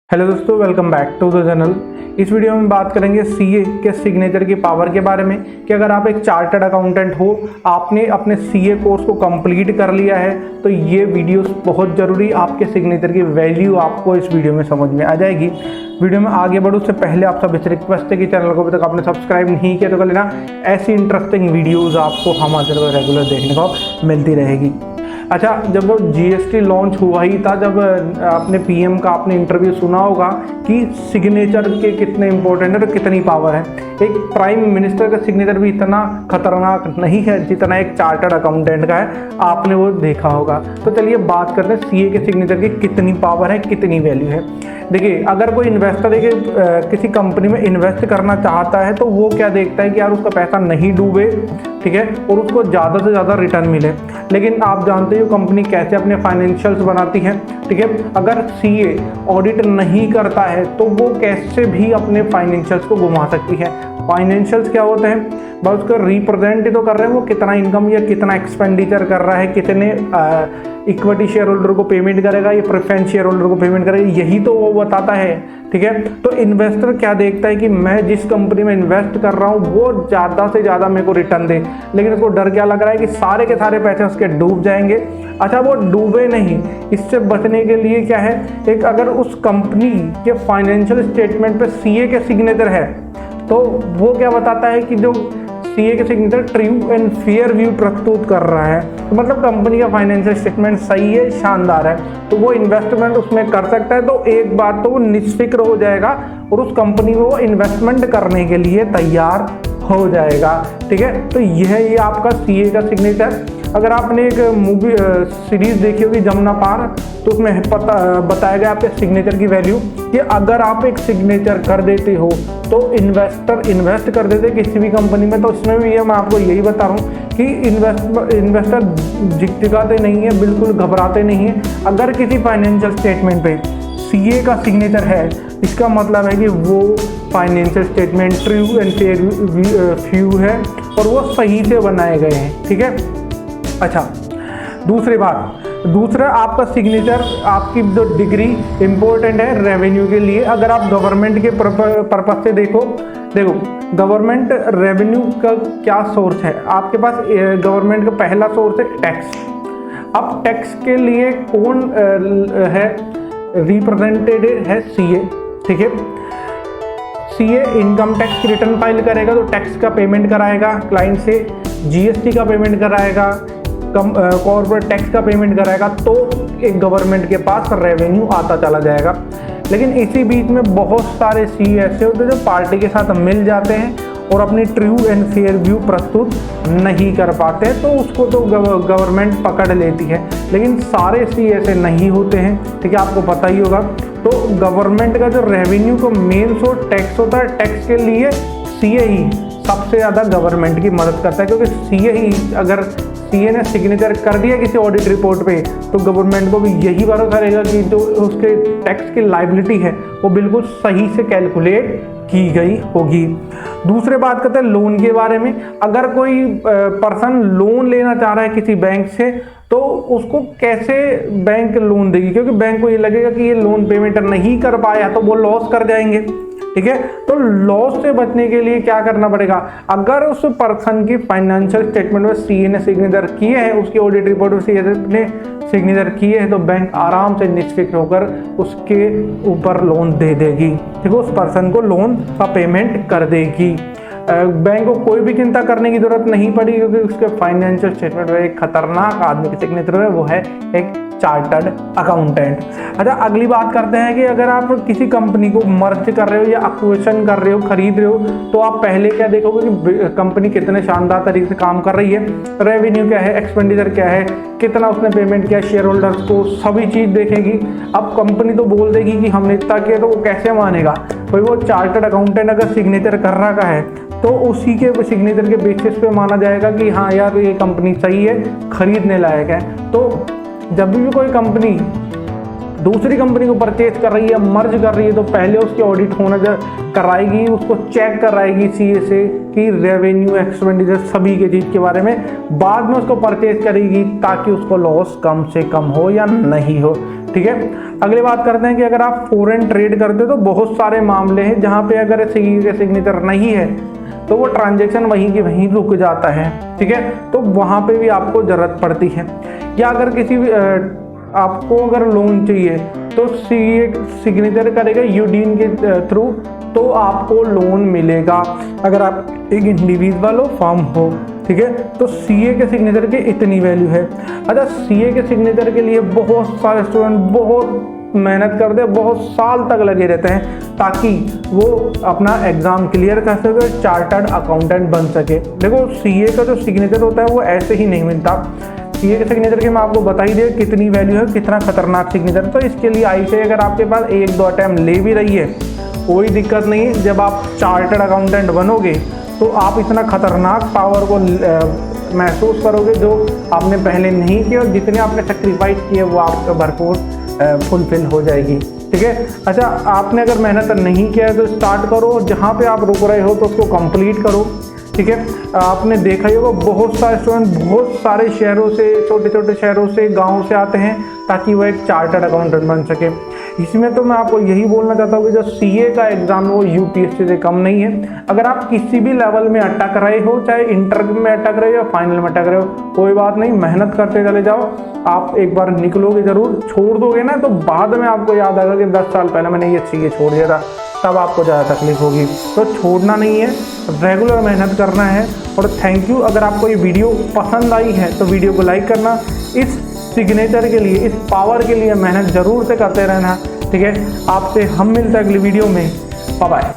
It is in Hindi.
हेलो दोस्तों, welcome back to the channel. इस वीडियो में बात करेंगे सीए के सिग्नेचर की पावर के बारे में कि अगर आप एक चार्टर्ड अकाउंटेंट हो, आपने अपने सीए कोर्स को कंप्लीट कर लिया है तो ये वीडियो बहुत ज़रूरी, आपके सिग्नेचर की वैल्यू आपको इस वीडियो में समझ में आ जाएगी। वीडियो में आगे बढ़ो उससे पहले आप सब इस रिक्वेस्ट है कि चैनल को अभी तक आपने सब्सक्राइब नहीं किया तो कर लेना। ऐसी इंटरेस्टिंग वीडियोज़ आपको हमारे चैनल पर रेगुलर देखने को मिलती रहेगी। अच्छा, जब जीएसटी लॉन्च हुआ ही था, जब आपने पीएम का आपने इंटरव्यू सुना होगा कि सिग्नेचर के कितने इंपॉर्टेंट है और कितनी पावर है। एक प्राइम मिनिस्टर का सिग्नेचर भी इतना खतरनाक नहीं है जितना एक चार्टर्ड अकाउंटेंट का है, आपने वो देखा होगा। तो चलिए बात करते हैं सीए के सिग्नेचर की कितनी पावर है, कितनी वैल्यू है। देखिए, अगर कोई इन्वेस्टर किसी कंपनी में इन्वेस्ट करना चाहता है तो वो क्या देखता है कि यार उसका पैसा नहीं डूबे, ठीक है, और उसको ज़्यादा से ज़्यादा रिटर्न मिले। लेकिन आप जानते हो कंपनी कैसे अपने फाइनेंशियल्स बनाती है, ठीक है। अगर सीए ऑडिट नहीं करता है तो वो कैसे भी अपने फाइनेंशियल्स को घुमा सकती है। फाइनेंशियल्स क्या होते हैं, बस उसको रिप्रेजेंट तो कर रहे हैं वो कितना इनकम या कितना एक्सपेंडिचर कर रहा है, कितने इक्विटी शेयर होल्डर को पेमेंट करेगा या प्रेफरेंस शेयर होल्डर को पेमेंट करेगा, यही तो वो बताता है, ठीक है। तो इन्वेस्टर क्या देखता है कि मैं जिस कंपनी में इन्वेस्ट कर रहा हूँ वो ज़्यादा से ज़्यादा मेरे को रिटर्न दे, लेकिन उसको डर क्या लग रहा है कि सारे के सारे पैसे उसके डूब जाएंगे। अच्छा, वो डूबे नहीं, इससे बचने के लिए क्या है, एक अगर उस कंपनी के फाइनेंशियल स्टेटमेंट पे सीए के सिग्नेचर है तो वो क्या बताता है कि जो सीए के signature true and fair view प्रस्तुत कर रहा है, तो मतलब कंपनी का फाइनेंशियल स्टेटमेंट सही है, शानदार है, तो वो इन्वेस्टमेंट उसमें कर सकता है। तो एक बात तो वो निश्चित हो जाएगा और उस कंपनी में वो इन्वेस्टमेंट करने के लिए तैयार हो जाएगा, ठीक है। तो यह ये आपका सीए का सिग्नेचर। अगर आपने एक मूवी सीरीज देखी होगी जमुना पार, तो उसमें बताया गया आपके सिग्नेचर की वैल्यू कि अगर आप एक सिग्नेचर कर देते हो तो इन्वेस्टर इन्वेस्ट कर देते किसी भी कंपनी में। तो इसमें भी मैं आपको यही बता रहा हूँ कि इन्वेस्टर झिकझिकाते नहीं है, बिल्कुल घबराते नहीं है। अगर किसी फाइनेंशियल स्टेटमेंट पे सीए का सिग्नेचर है, इसका मतलब है कि वो financial statement true and fair view है और वो सही से बनाए गए हैं, ठीक है। अच्छा, दूसरा आपका सिग्नेचर, आपकी जो डिग्री इंपॉर्टेंट है रेवेन्यू के लिए। अगर आप गवर्नमेंट के पर्पज से देखो गवर्नमेंट रेवेन्यू का क्या सोर्स है, आपके पास गवर्नमेंट का पहला सोर्स है टैक्स। अब टैक्स के लिए कौन है रिप्रेजेंटेड है, सीए, ठीक है। सीए इनकम टैक्स की रिटर्न फाइल करेगा तो टैक्स का पेमेंट कराएगा क्लाइंट से, जीएसटी का पेमेंट कराएगा, कॉर्पोरेट टैक्स का पेमेंट कराएगा, तो एक गवर्नमेंट के पास रेवेन्यू आता चला जाएगा। लेकिन इसी बीच में बहुत सारे सीए ऐसे होते हैं जो पार्टी के साथ मिल जाते हैं और अपनी ट्रू एंड फेयर व्यू प्रस्तुत नहीं कर पाते, तो उसको तो गवर्नमेंट पकड़ लेती है। लेकिन सारे सीए ऐसे नहीं होते हैं, ठीक है, आपको पता ही होगा। तो गवर्नमेंट का जो रेवेन्यू का मेन सोर्स टैक्स होता है, टैक्स के लिए सीए ही सबसे ज़्यादा गवर्नमेंट की मदद करता है, क्योंकि सीए ही, अगर सीए ने सिग्नेचर कर दिया किसी ऑडिट रिपोर्ट पे तो गवर्नमेंट को भी यही भरोसा रहेगा कि जो उसके टैक्स की लायबिलिटी है वो बिल्कुल सही से कैलकुलेट की गई होगी। दूसरे बात करते हैं लोन के बारे में। अगर कोई पर्सन लोन लेना चाह रहा है किसी बैंक से तो उसको कैसे बैंक लोन देगी, क्योंकि बैंक को ये लगेगा कि ये लोन पेमेंट नहीं कर पाया तो वो लॉस कर जाएंगे, ठीक है। तो लॉस से बचने के लिए क्या करना पड़ेगा, अगर उस पर्सन की फाइनेंशियल स्टेटमेंट में सीए ने सिग्नेचर किए हैं, उसकी ऑडिट रिपोर्ट में सीए ने सिग्नेचर किए हैं, तो बैंक आराम से निश्चित होकर उसके ऊपर लोन दे देगी, ठीक है, उस पर्सन को लोन का पेमेंट कर देगी। बैंक को कोई भी चिंता करने की जरूरत नहीं पड़ी, क्योंकि उसके फाइनेंशियल स्टेटमेंट में एक खतरनाक आदमी के सिग्नेचर है, वो है एक चार्टर्ड अकाउंटेंट। अच्छा, अगली बात करते हैं कि अगर आप किसी कंपनी को मर्ज कर रहे हो या एक्विजिशन कर रहे हो, खरीद रहे हो, तो आप पहले क्या देखोगे कि कंपनी कितने शानदार तरीके से काम कर रही है, रेवेन्यू क्या है, एक्सपेंडिचर क्या है, कितना उसने पेमेंट किया शेयर होल्डर्स को, सभी चीज़ देखेगी। अब कंपनी तो बोल देगी कि हमने इतना किया, तो वो कैसे मानेगा भाई? वो चार्टर्ड अकाउंटेंट अगर सिग्नेचर कर रखा है तो उसी के सिग्नेचर के बेसिस पे माना जाएगा कि हाँ यार ये कंपनी सही है, खरीदने लायक है। तो जब भी कोई कंपनी दूसरी कंपनी को परचेज कर रही है, मर्ज कर रही है, तो पहले उसकी ऑडिट होना कराएगी, उसको चेक कराएगी सीए से कि रेवेन्यू एक्सपेंडिचर सभी के चीज़ के बारे में, बाद में उसको परचेज करेगी ताकि उसको लॉस कम से कम हो या नहीं हो। ठीक है, अगली बात करते हैं कि अगर आप फॉरेन ट्रेड करते हो तो बहुत सारे मामले हैं जहाँ पे अगर सीए के सिग्नेचर नहीं है तो वो ट्रांजैक्शन वहीं के वहीं रुक जाता है। ठीक है, तो वहाँ पे भी आपको ज़रूरत पड़ती है। या अगर किसी आपको अगर लोन चाहिए तो सीए सिग्नेचर करेगा यूडीन के थ्रू, तो आपको लोन मिलेगा अगर आप एक इंडिविजुअल हो, फर्म हो। ठीक है, तो सीए के सिग्नेचर की इतनी वैल्यू है। अच्छा, सीए के सिग्नेचर के लिए बहुत सारे स्टूडेंट बहुत मेहनत करते हैं, बहुत साल तक लगे रहते हैं ताकि वो अपना एग्जाम क्लियर कर सके, चार्टर्ड अकाउंटेंट बन सके। देखो, सीए का जो सिग्नेचर होता है वो ऐसे ही नहीं मिलता। सीए के सिग्नेचर की मैं आपको बता ही दे कितनी वैल्यू है, कितना खतरनाक सिग्नेचर। तो इसके लिए आईसीएआई अगर आपके पास 1-2 अटैम्प्ट ले भी रही है कोई दिक्कत नहीं है। जब आप चार्टर्ड अकाउंटेंट बनोगे तो आप इतना खतरनाक पावर को महसूस करोगे जो आपने पहले नहीं किया, और जितने आपने सेक्रीफाइस किए वो आपका भरपूर फुलफिल हो जाएगी। ठीक है, अच्छा, आपने अगर मेहनत नहीं किया है तो स्टार्ट करो, जहाँ पे आप रुक रहे हो तो उसको कंप्लीट करो। ठीक है, आपने देखा ही होगा बहुत सारे स्टूडेंट बहुत सारे शहरों से, छोटे छोटे शहरों से, गाँव से आते हैं ताकि वो एक चार्टर्ड अकाउंटेंट बन सके। इसमें तो मैं आपको यही बोलना चाहता हूँ कि जो सीए का एग्जाम है वो यूपीएससी से कम नहीं है। अगर आप किसी भी लेवल में अटक रहे हो, चाहे इंटर में अटक रहे हो या फाइनल में अटक रहे हो, कोई बात नहीं, मेहनत करते चले जाओ। आप एक बार निकलोगे जरूर, छोड़ दोगे ना तो बाद में आपको याद आएगा कि 10 साल पहले मैंने ये सीए छोड़ दिया था, तब आपको ज़्यादा तकलीफ होगी। तो छोड़ना नहीं है, रेगुलर मेहनत करना है। और थैंक यू। अगर आपको ये वीडियो पसंद आई है तो वीडियो को लाइक करना। इस सिग्नेचर के लिए, इस पावर के लिए मेहनत जरूर से करते रहना। ठीक है, आपसे हम मिलते हैं अगली वीडियो में। Bye bye.